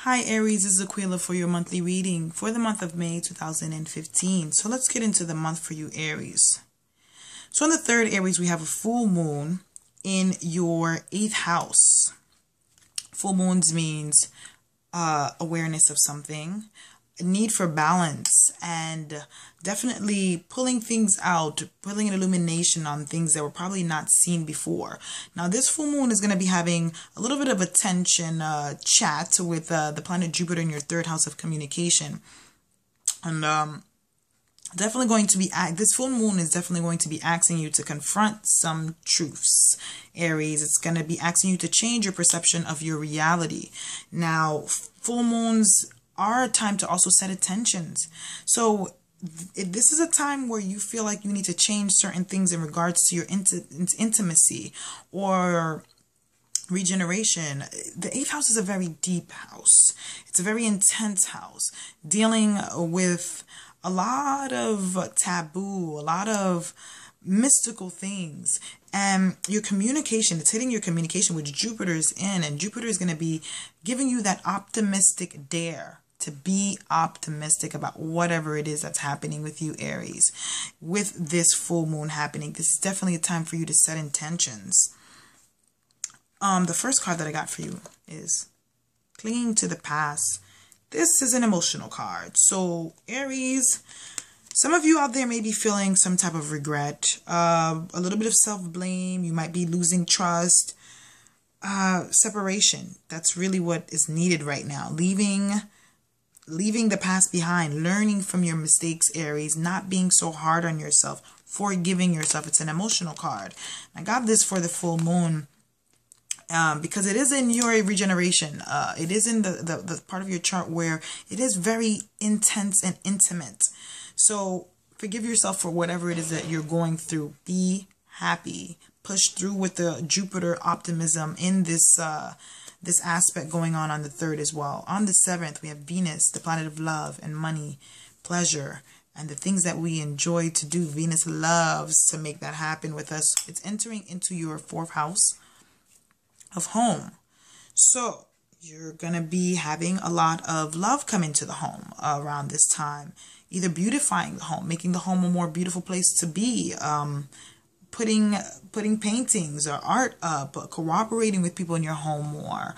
Hi Aries, this is Aquila for your monthly reading for the month of May 2015. So let's get into the month for you Aries. So in the third Aries, we have a full moon in your 8th house. Full moons means awareness of something, a need for balance, and definitely pulling things out, pulling an illumination on things that were probably not seen before. Now, this full moon is going to be having a little bit of a tension chat with the planet Jupiter in your 3rd house of communication. And definitely going to be, this full moon is definitely going to be asking you to confront some truths, Aries. It's going to be asking you to change your perception of your reality. Now, full moons are a time to also set intentions. So this is a time where you feel like you need to change certain things in regards to your intimacy or regeneration. The 8th house is a very deep house. It's a very intense house, dealing with a lot of taboo, a lot of mystical things. And your communication, it's hitting your communication, which Jupiter's in, and Jupiter is going to be giving you that optimistic dare to be optimistic about whatever it is that's happening with you, Aries. With this full moon happening, this is definitely a time for you to set intentions. The first card that I got for you is clinging to the past. This is an emotional card. So Aries, some of you out there may be feeling some type of regret, a little bit of self-blame. You might be losing trust, separation. That's really what is needed right now. Leaving the past behind, learning from your mistakes, Aries, not being so hard on yourself, forgiving yourself. It's an emotional card. I got this for the full moon because it is in your regeneration. It is in the part of your chart where it is very intense and intimate. So forgive yourself for whatever it is that you're going through. Be happy. Push through with the Jupiter optimism in this this aspect going on the 3rd as well. On the 7th, we have Venus, the planet of love and money, pleasure, and the things that we enjoy to do. Venus loves to make that happen with us. It's entering into your 4th house of home. So you're going to be having a lot of love come into the home around this time. Either beautifying the home, making the home a more beautiful place to be, putting paintings or art up, cooperating with people in your home more,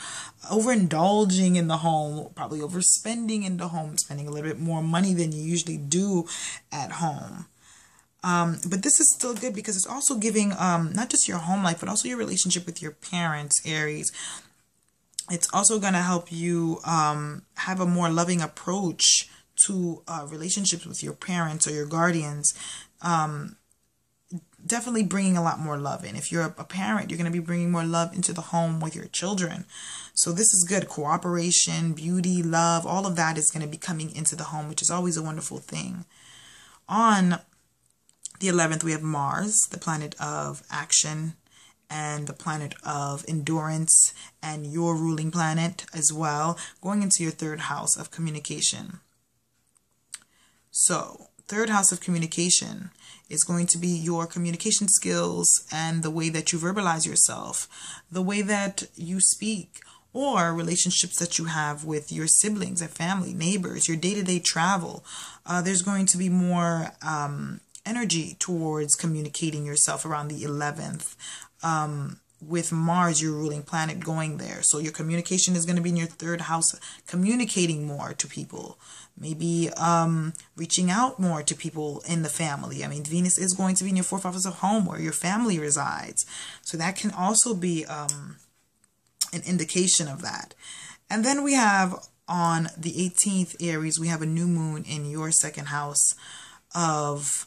overindulging in the home, probably overspending in the home, spending a little bit more money than you usually do at home. But this is still good because it's also giving not just your home life, but also your relationship with your parents, Aries. It's also going to help you have a more loving approach to relationships with your parents or your guardians. Definitely bringing a lot more love in. If you're a parent, you're going to be bringing more love into the home with your children. So this is good. Cooperation, beauty, love, all of that is going to be coming into the home, which is always a wonderful thing. On the 11th, we have Mars, the planet of action and the planet of endurance, and your ruling planet as well, going into your 3rd house of communication. So 3rd house of communication is going to be your communication skills and the way that you verbalize yourself, the way that you speak, or relationships that you have with your siblings and family, neighbors, your day-to-day travel. There's going to be more energy towards communicating yourself around the 11th. With Mars, your ruling planet, going there. So your communication is going to be in your 3rd house, communicating more to people. Maybe reaching out more to people in the family. I mean, Venus is going to be in your 4th house of home where your family resides. So that can also be an indication of that. And then we have on the 18th, Aries, we have a new moon in your 2nd house of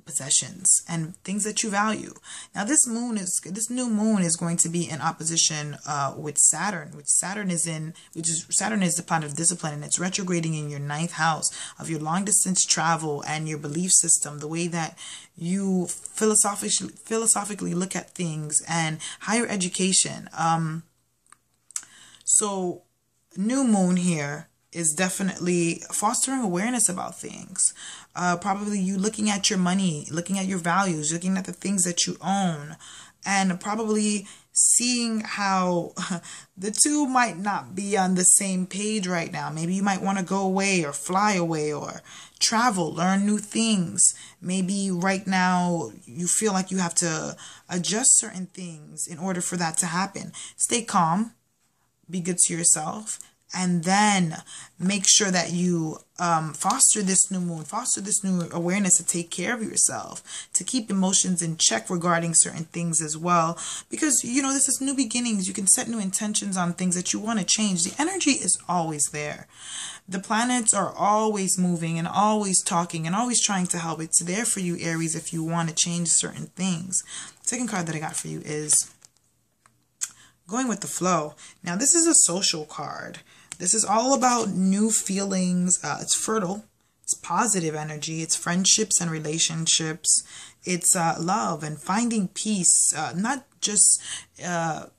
possessions and things that you value. Now this new moon is going to be in opposition with Saturn, Saturn is the planet of discipline, and it's retrograding in your 9th house of your long distance travel and your belief system, the way that you philosophically look at things, and higher education. So new moon here is definitely fostering awareness about things. Probably you looking at your money, looking at your values, looking at the things that you own, and probably seeing how the two might not be on the same page right now. Maybe you might want to go away or fly away or travel, learn new things. Maybe right now you feel like you have to adjust certain things in order for that to happen. Stay calm, be good to yourself, and then make sure that you foster this new moon, foster this new awareness to take care of yourself, to keep emotions in check regarding certain things as well. Because, you know, this is new beginnings. You can set new intentions on things that you want to change. The energy is always there. The planets are always moving and always talking and always trying to help. It's there for you, Aries, if you want to change certain things. Second card that I got for you is going with the flow. Now, this is a social card. This is all about new feelings. It's fertile. It's positive energy. It's friendships and relationships. It's love and finding peace. Not just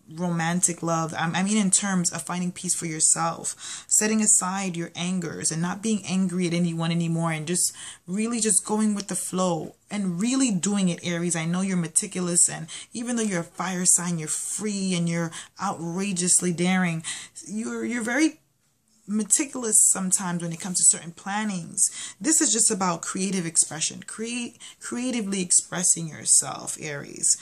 romantic love. I mean in terms of finding peace for yourself. Setting aside your angers and not being angry at anyone anymore. And just really just going with the flow. And really doing it, Aries. I know you're meticulous. And even though you're a fire sign, you're free and you're outrageously daring. You're very meticulous sometimes when it comes to certain plannings. This is just about creative expression, creatively expressing yourself, Aries.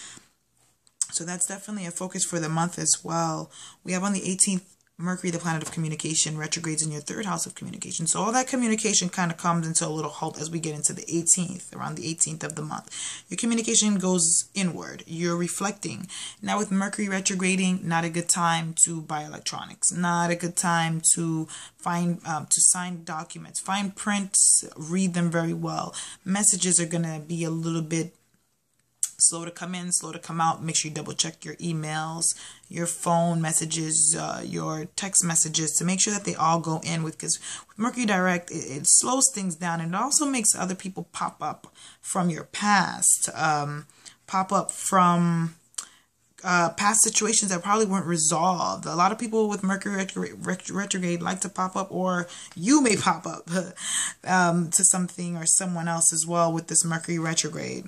So that's definitely a focus for the month as well. We have on the 18th, Mercury, the planet of communication, retrogrades in your third house of communication. So all that communication kind of comes into a little halt as we get into the 18th, around the 18th of the month. Your communication goes inward. You're reflecting. Now with Mercury retrograding, not a good time to buy electronics. Not a good time to sign documents. Find prints, read them very well. Messages are going to be a little bit slow to come in, slow to come out. Make sure you double check your emails, your phone messages, your text messages to make sure that they all go in because with Mercury direct, it slows things down and it also makes other people pop up from your past, pop up from past situations that probably weren't resolved. A lot of people with Mercury retrograde like to pop up, or you may pop up to something or someone else as well with this Mercury retrograde.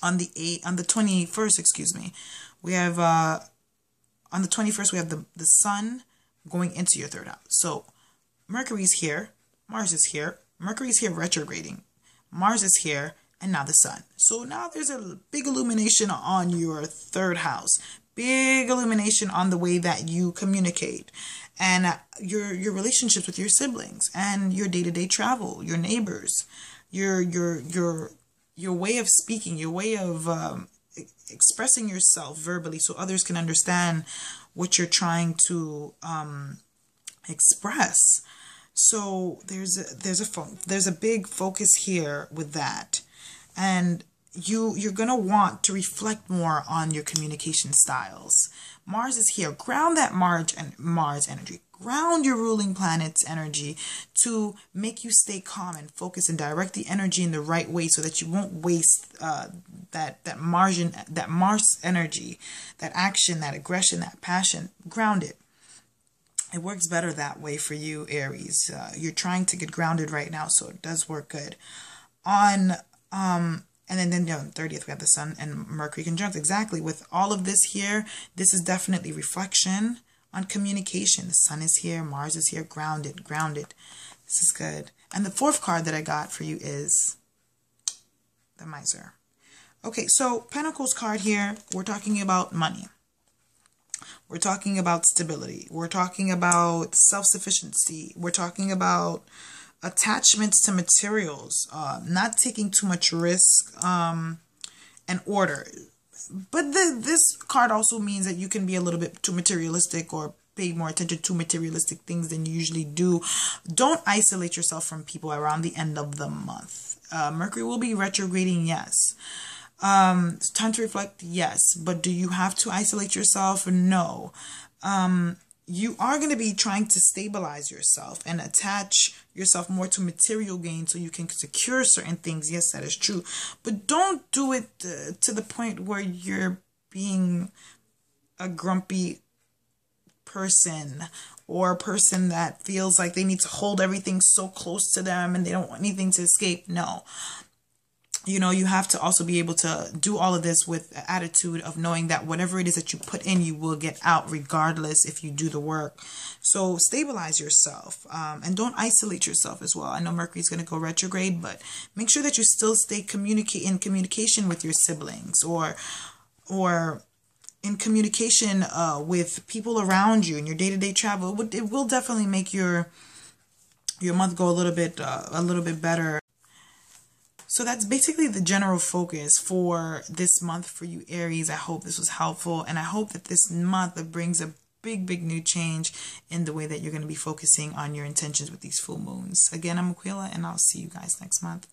On the 21st, excuse me, we have on the 21st we have the sun going into your third house. So Mercury's here, Mars is here, Mercury's here retrograding, Mars is here, and now the sun. So now there's a big illumination on your third house, big illumination on the way that you communicate, and your relationships with your siblings, and your day-to-day travel, your neighbors, your way of speaking, your way of expressing yourself verbally so others can understand what you're trying to express. So there's a big focus here with that. And you're going to want to reflect more on your communication styles. Mars is here. Ground that Mars energy. Ground your ruling planet's energy to make you stay calm and focus and direct the energy in the right way so that you won't waste that Mars energy, that action, that aggression, that passion. Ground it. It works better that way for you, Aries. You're trying to get grounded right now, so it does work good. And then on the 30th, we have the sun and Mercury conjunct. Exactly. With all of this here, this is definitely reflection on communication. The sun is here, Mars is here, grounded. This is good. And the fourth card that I got for you is the Miser. Okay, so Pentacles card here, we're talking about money. We're talking about stability. We're talking about self-sufficiency. We're talking about attachments to materials, not taking too much risk, and order. But this card also means that you can be a little bit too materialistic or pay more attention to materialistic things than you usually do. Don't isolate yourself from people around the end of the month. Mercury will be retrograding, yes. It's time to reflect, yes. But do you have to isolate yourself? No. You are going to be trying to stabilize yourself and attach yourself more to material gain so you can secure certain things. Yes, that is true. But don't do it to the point where you're being a grumpy person or a person that feels like they need to hold everything so close to them and they don't want anything to escape. No. you have to also be able to do all of this with an attitude of knowing that whatever it is that you put in, you will get out regardless if you do the work. So stabilize yourself, and don't isolate yourself as well. I know Mercury is going to go retrograde, but make sure that you still stay in communication with your siblings, or in communication with people around you in your day-to-day travel. It will definitely make your month go a little bit better. So that's basically the general focus for this month for you, Aries. I hope this was helpful, and I hope that this month it brings a big new change in the way that you're going to be focusing on your intentions with these full moons. Again, I'm Aquila, and I'll see you guys next month.